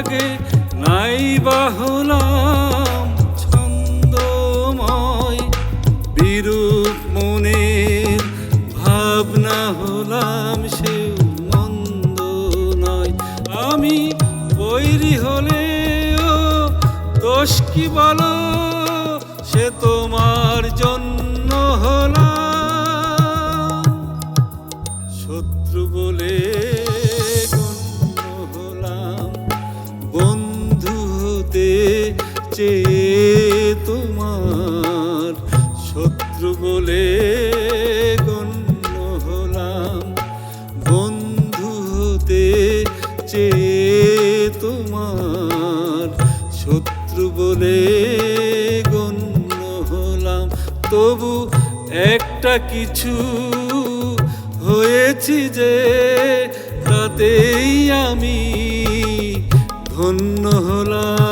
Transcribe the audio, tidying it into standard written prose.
রাগে নাই বা হলাম ছন্দময়, বিরূপ মনের ভাবনা হলাম সেও মন্দ নয়। আমি বৈরী হলেও দোষ কি বলো, সে তোমার জন্য হলাম। শত্রু বলে গণ্য হলাম, বন্ধু হতে চেয়ে তোমার। শত্রু বলে গণ্য হলাম, বন্ধু হতে চেয়ে তোমার। শত্রু বলে গণ্য হলাম, তবু একটা কিছু হয়েছি যে, তাতেই আমি ধন্য হলাম।